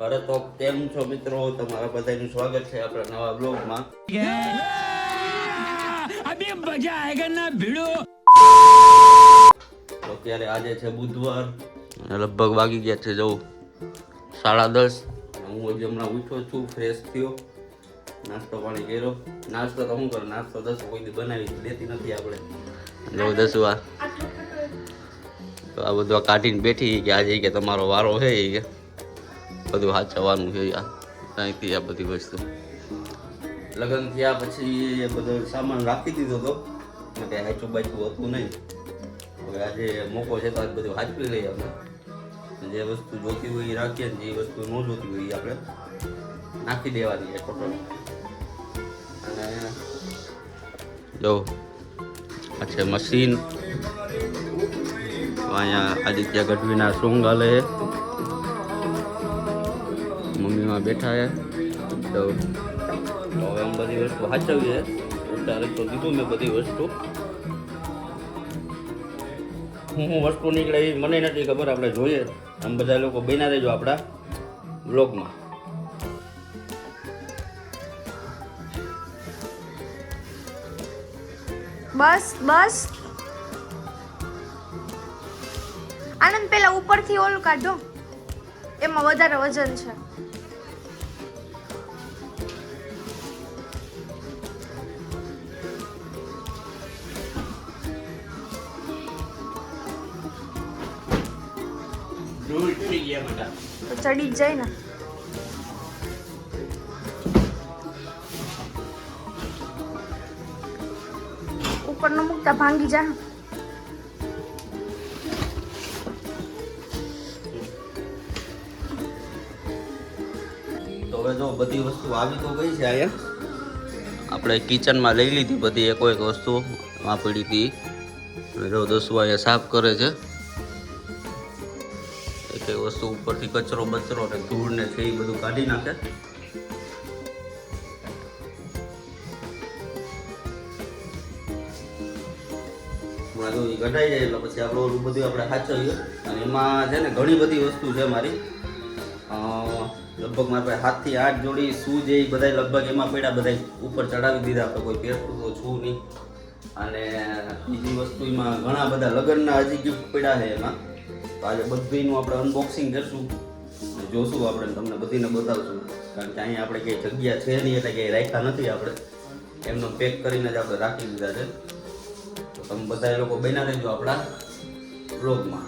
અરે તો કેમ છો મિત્રો, તમારા બધાનું સ્વાગત છે આપણા નવા બ્લોગમાં. अभी मजा आएगा ना भिड़ो. તો અત્યારે આજે છે બુધવાર અને લગભગ વાગી ગયા છે જવું 10:30. હું હજી હમણાં ઉઠ્યો છું, ફ્રેશ થયો, નાસ્તો પાણી કર્યો. નાસ્તો તો શું કરો, નાસ્તો દસ કોઈ દી બનાવી દેતી નથી આપણે. જો દસવા તો આ બધું કાઢીને બેઠી કે આજે કે તમારો વારો છે કે બધું સાચવવાનું છે. ત્યાંથી આ બધી વસ્તુ લગ્ન થયા પછી એ બધો સામાન રાખી દીધો હતો, કંઈ હાચું બાચું હતું નહીં. હવે આજે મોકો છે તો આજ બધું સાચવી લઈએ આપણે. જે વસ્તુ જોતી હોય એ રાખીએ ને જે વસ્તુ ન જોતી હોય એ આપણે નાખી દેવાની છે ટોટલ. અને જો આ છે મશીન. અહીંયા આદિત્ય ગઢવીના સોંગ હાલે છે, મમ્મીમાં બેઠા છે. તો હવે આમ બધી વસ્તુ સાચવીએ. અત્યારે તો દીધું મેં બધી વસ્તુ. હું વસ્તુ નીકળે એ મને નથી ખબર, આપણે જોઈએ. આમ બધા લોકો બન્યા રહેજો આપણા બ્લોગમાં. બસ બસ આનંદ, પેલા ઉપરથી ઓલું કાઢો, એમાં વધારે વજન છે. તો ચડી જ જાય ને. ઉપર ન મૂકતા ભાંગી જા. તો હવે જો બધી વસ્તુ આવી તો ગઈ છે. અહીંયા આપણે કિચનમાં લઈ લીધી બધી એકો એક વસ્તુ આ પડી હતી. જો દસવા અહીંયા સાફ કરે છે. એક એક વસ્તુ ઉપરથી કચરો બચરો ને ધૂળ ને છે એ બધું કાઢી નાખે. જો એ કઢાઈ જાય એટલે પછી આપણે ઓલું બધું આપણે સાચવીએ. અને એમાં છે ને ઘણી બધી વસ્તુ છે મારી. લગભગ મારા પાસે 7 થી 8 જોડી શૂઝ એ બધા લગભગ એમાં પડ્યા, બધા ઉપર ચડાવી દીધા. આપણે કોઈ પહેરતું તો છું નહીં. અને બીજી વસ્તુ એમાં ઘણા બધા લગ્નના હજી ગિફ્ટ પડ્યા છે એમાં. તો આજે બધીનું આપણે અનબોક્સિંગ કરશું અને જોશું, આપણે તમને બધીને બતાવશું. કારણ કે અહીંયા આપણે કંઈ જગ્યા છે નહીં એટલે કંઈ રાખ્યા નથી. આપણે એમનો પેક કરીને જ આપણે રાખી દીધા છે. તો તમે બધા લોકો બન્યા રહેજો આપણા બ્લોગમાં.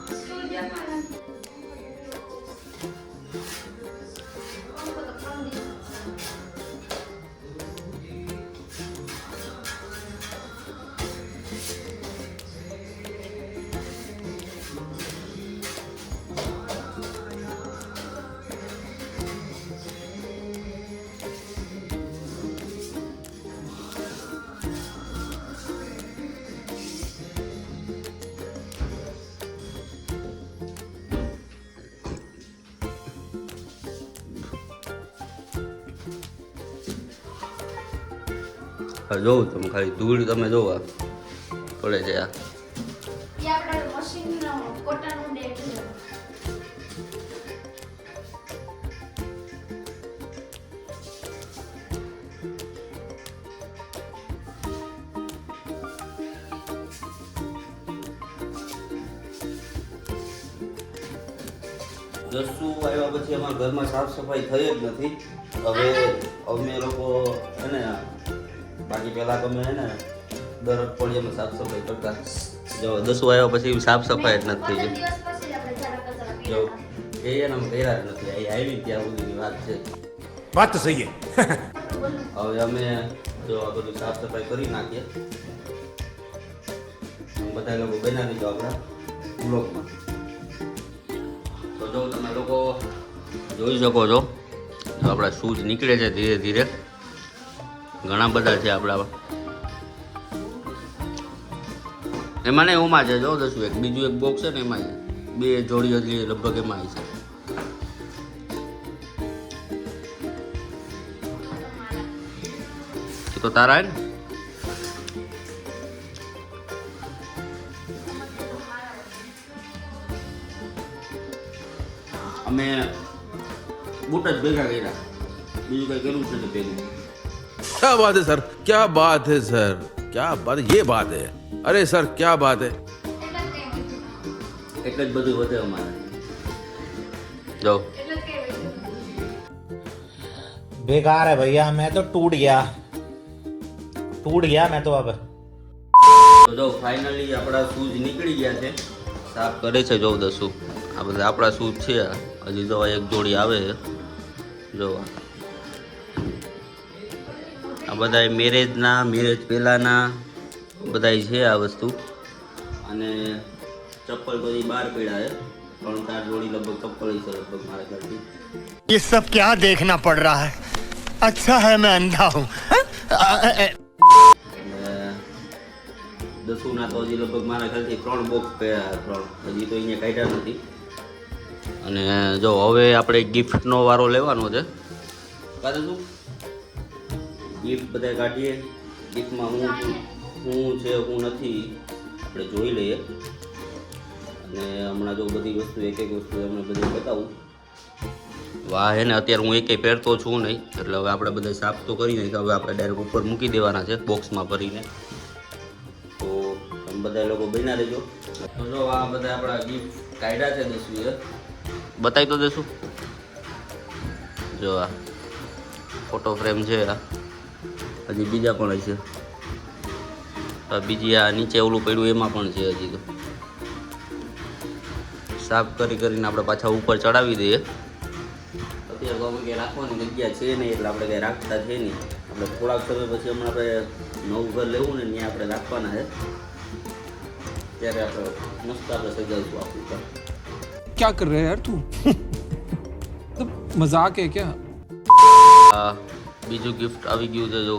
જોઉં તમે ખાલી ધૂળ તમે જોવો પડે છે. આ દસું આવ્યા પછી અમારા ઘરમાં સાફ સફાઈ થઈ જ નથી. હવે અમે લોકો છે ને, બાકી પહેલાં તમે છે ને દર અઠવાડિયામાં સાફ સફાઈ કરતા. જો દસું આવ્યા પછી સાફ સફાઈ જ નથી થઈ. જો એ એના કર્યા જ નથી. અહીં આવી ત્યાં સુધીની વાત છે. बात तो सही है. હવે અમે જો આ બધું સાફ સફાઈ કરી નાખીએ. બધા લોકો બનાવી દીધો આપણા બ્લોગમાં. તો જો તમે લોકો જોઈ શકો છો, તો આપણા શૂઝ નીકળે છે ધીરે ધીરે. ઘણા બધા છે આપણા. એમાં ને ઓમાં છે જો દસું એક બીજું એક બોક્સ છે ને એમાં 2 જોડી હજી લગભગ એમાં આવી છે. તો તારા ને અમે બૂટ જ ભેગા કર્યા, બીજું કઈ કર્યું જ નથી ભેગું. क्या बात है सर, क्या बात है सर, क्या बात, ये बात है, अरे सर क्या बात है. એટલે જ બધું વધે અમારે. જો बेकार है भैया, मैं तो टूट गया मैं तो अब. તો જો ફાઇનલી આપણા શૂઝ નીકળી ગયા છે, સાફ કરે છે. જો દસું આ બધા આપણા શૂઝ છે. હજી જો એક જોડી આવે છે. જો આ બધા મેરેજ પહેલાંના બધાય છે આ વસ્તુ. અને ચપ્પલ બધી બહાર પડ્યા છે, 3-4 જોડી લગભગ ચપ્પલ છે લગભગ મારા ઘરથી. ये सब क्या देखना पड़ रहा है? अच्छा है मैं अंधा हूँ. દસુના તો હજી લગભગ મારા ઘરથી 3 બોક્સ પડ્યા, 3 હજી તો અહીંયા કાઢ્યા નથી. અને જો હવે આપણે ગિફ્ટનો વારો લેવાનો છે. કાલે શું ગિફ્ટ બધા કાઢીએ. ગિફ્ટમાં હું છે હું નથી આપણે જોઈ લઈએ. અને હમણાં જો બધી વસ્તુ એક વસ્તુ તમને બધી બતાવું. વાહ હે ને અત્યારે હું એકેય પહેરતો છું નહીં, એટલે હવે આપણે બધા સાફ તો કરી નાખ્યા. હવે આપણે ડાયરેક્ટ ઉપર મૂકી દેવાના છે બોક્સમાં ભરીને. તો તમે બધા લોકો બન્યા રહેજો. તો જો આ બધા આપણા ગિફ્ટ કાઢ્યા છે 10-20. બતાવી તો દેશું. જો આ ફોટો ફ્રેમ છે, આ હજી બીજા પણ હશે. બીજી આ નીચે ઓલું પડ્યું એમાં પણ છે હજી. તો સાફ કરીને આપણે પાછા ઉપર ચડાવી દઈએ. અત્યારે તો અમે કંઈ રાખવાની જગ્યા છે નહીં, એટલે આપણે કંઈ રાખતા છે નહીં. આપણે થોડાક સમય પછી હમણાં આપણે નવું ઘર લેવું ને ત્યાં આપણે રાખવાના છે. ત્યારે આપણે મસ્ત આપણે સજાવીશું આખું ઘર. क्या कर रहे हैं यार तू? तो मजाक है क्या? બીજું ગિફ્ટ આવી ગયું છે. જો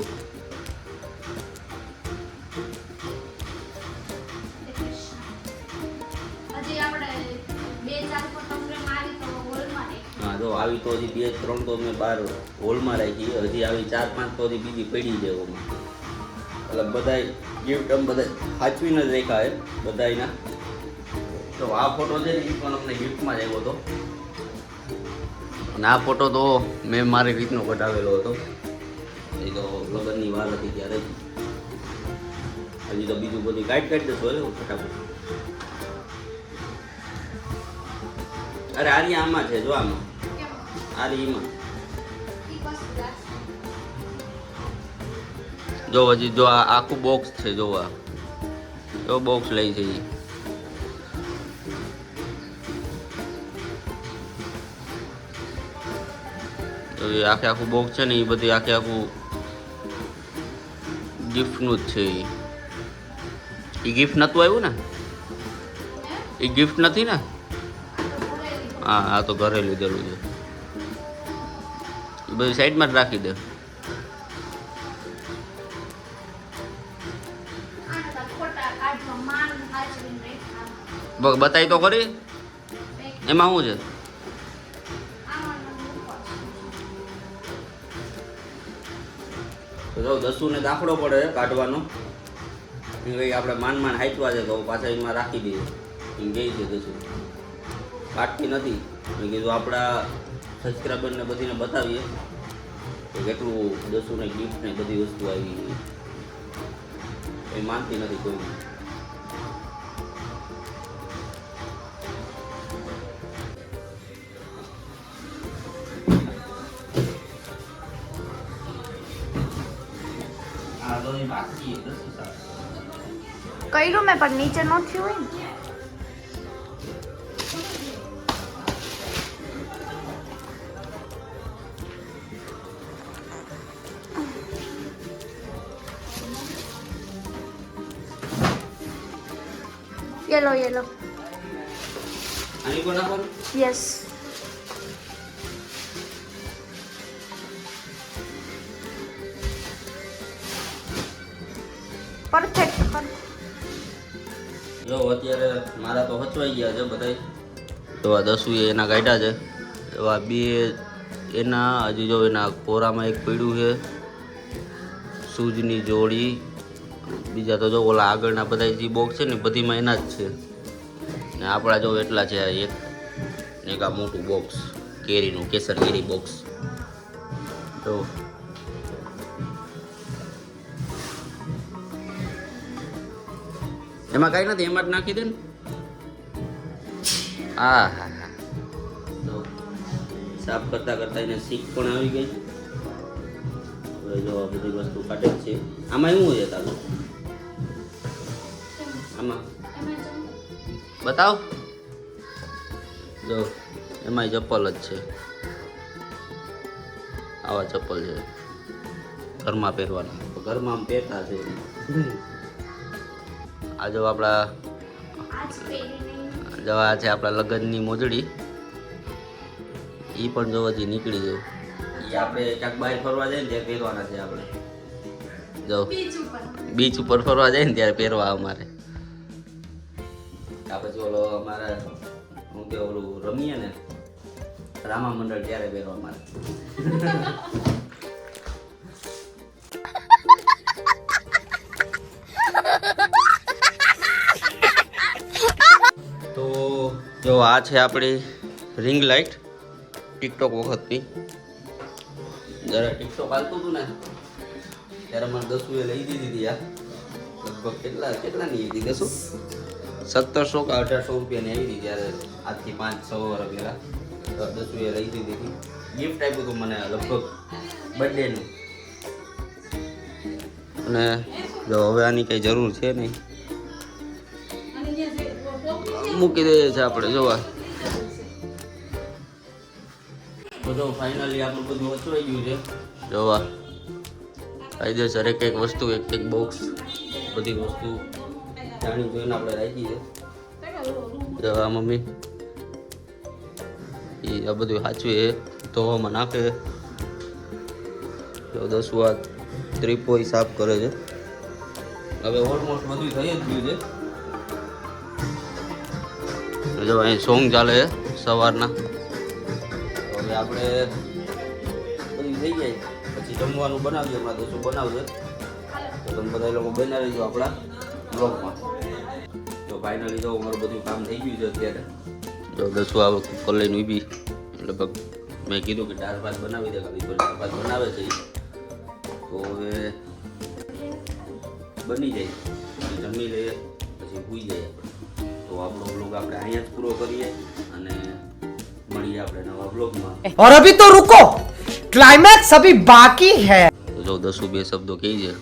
હા જો આવી તો હજી 2-3 તો મેં બહાર હોલમાં રાખી. હજી આવી 4-5 તો હજી બીજી પડી છે ઓમાં. એટલે બધાય ગિફ્ટ આમ બધા સાચવીને જ રાખ્યા છે બધાયના. તો આ ફોટો છે ને એ પણ અમને ગિફ્ટમાં જ આવ્યો હતો. અને આ ફોટો તો મેં મારી રીતનો કઢાવેલો હતો. એ તો લગ્નની વાર હતી ત્યારે. હજી તો બીજું બધું કાઢી દેશો ફટાફટ. અરે આર્યા આમાં છે, જો આમાં આર્યમાં જો હજી જો આ આખું બોક્સ છે. જો આ જો બોક્સ લઈ છે એ. આખું બોક્સ છે ને એ બધી આખું ગિફ્ટનું જ છે. એ ગિફ્ટ નહોતું આવ્યું ને? એ ગિફ્ટ નથી ને? હા આ તો ઘરે લીધેલું છે. એ બધી સાઈડમાં જ રાખી દે. બતાવી તો ખરી એમાં શું છે. તો દસુને દાખલો પડે કાઢવાનો. કંઈ આપણે માન હાચવા છે તો પાછા એમાં રાખી દઈએ એમ કહે છે દસુ. કાઢતી નથી. મેં કીધું આપણા સબસ્ક્રાઈબરને બધીને બતાવીએ કે કેટલું દસુને ગિફ્ટ ને બધી વસ્તુ આવી. એ માનતી નથી કોઈ. કર્યું મેં પણ નીચે ન થયું હોય ને. યેલો આની પર નાખવાનું. યસ. પરફેક્ટ. જો અત્યારે મારા તો હચવાઈ ગયા છે બધા. તો આ 10 એના કાઢ્યા છે. એવા 2 એના હજી જો એના કોરામાં એક પડ્યું છે શૂઝની જોડી. બીજા તો જો ઓલા આગળના બધા જે બોક્સ છે ને બધીમાં એના જ છે. ને આપણા જો એટલા છે, એક આ મોટું બોક્સ કેરીનું કેસર કેરી બોક્સ. તો એમાં કાંઈ નથી, એમાં જ નાખી દે ને. હા હા હા. તો સાફ કરતા કરતા એને શીખ પણ આવી ગઈ. હવે જો આ બધી વસ્તુ કાઢે છે. આમાં એવું છે તારું, આમાં બતાવ. જો એમાંય ચપ્પલ જ છે. આવા ચપ્પલ છે ઘરમાં પહેરવાના. ઘરમાં આમ પહેરતા છે. આ જો આપણા જવા છે આપણા લગ્નની મોજડી. એ પણ જો હજી નીકળી ગયું. એ આપણે ક્યાંક બહાર ફરવા જાય ને ત્યારે પહેરવાના છે આપણે. જો બીચ ઉપર ફરવા જાય ને ત્યારે પહેરવા અમારે. આ પછી ઓલો અમારે હું કે ઓલું રમીએ ને રામા મંડળ ત્યારે પહેરવા અમારે. તો જો આ છે આપણી રિંગ લાઇટ ટિકટોક વખતની. જ્યારે ટિકટોક હાલતું હતું ને ત્યારે મને દસુએ લઈ દીધી હતી. આ લગભગ કેટલાની હતી દસુ? 1700 કે 1800 રૂપિયાની આવી હતી ત્યારે, આજથી 5-6 વર્ષ પહેલાં દસુએ લઈ દીધી હતી. ગિફ્ટ આપ્યું હતું મને લગભગ બર્થડેનું. અને જો હવે આની કંઈ જરૂર છે નહીં, મૂકી દઈએ છે આપણે. જોવા તો ફાઇનલી આપણું બધું વચવાઈ ગયું છે. જોવા કાયદેસર એક વસ્તુ એક બોક્સ બધી વસ્તુ જાણી જોઈને આપણે રાખી છે. જવા મમ્મી એ આ બધું સાચું એ ધોવામાં નાખે. જો 10 વાર ત્રિપોઈ સાફ કરે છે. હવે ઓલમોસ્ટ બધું થઈ જ ગયું છે. જો અહીં સોંગ ચાલે છે સવારના. હવે આપણે બધું થઈ જાય પછી જમવાનું બનાવીએ. હમણાં દસું બનાવશે તો તમે બધા લોકો બનાવી લેજો આપણા બ્લોગમાં. તો ફાઇનલી જો અમારું બધું કામ થઈ ગયું છે અત્યારે. જો દસું આવે કુકર લઈને ઊભી એટલે મેં કીધું કે દાળ ભાત બનાવી દે. ખાલી દાળ ભાત બનાવે છે તો હવે બની જાય જમી લઈએ પછી સૂઈ જાય. તો આપણો બ્લોગ આપણે અહીંયા જ પૂરો કરીએ અને મળીએ આપણે નવા બ્લોગમાં. और अभी तो रुको, क्लाइमैक्स अभी बाकी है. તો જો દસું બે શબ્દો કહી છે.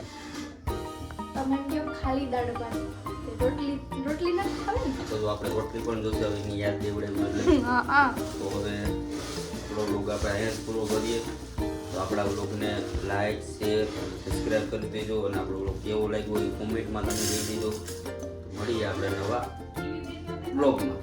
તમે કેમ ખાલી દાળ ભાત રોટલી નથી ખાવી ને? તો જો આપણે રોટલી પણ જોશે હવે એની યાદ દેવડાવ્યું એટલે. હા હા. તો હવે આપણો બ્લોગ આપણે અહીંયા જ પૂરો કરીએ. તો આપણા બ્લોગને લાઈક શેર સબસ્ક્રાઈબ કરી દેજો. અને આપણો બ્લોગ કેવો લાગ્યો એ કોમેન્ટમાં તમે કહી દેજો. મળીએ આપણે નવા બ્લોગમાં.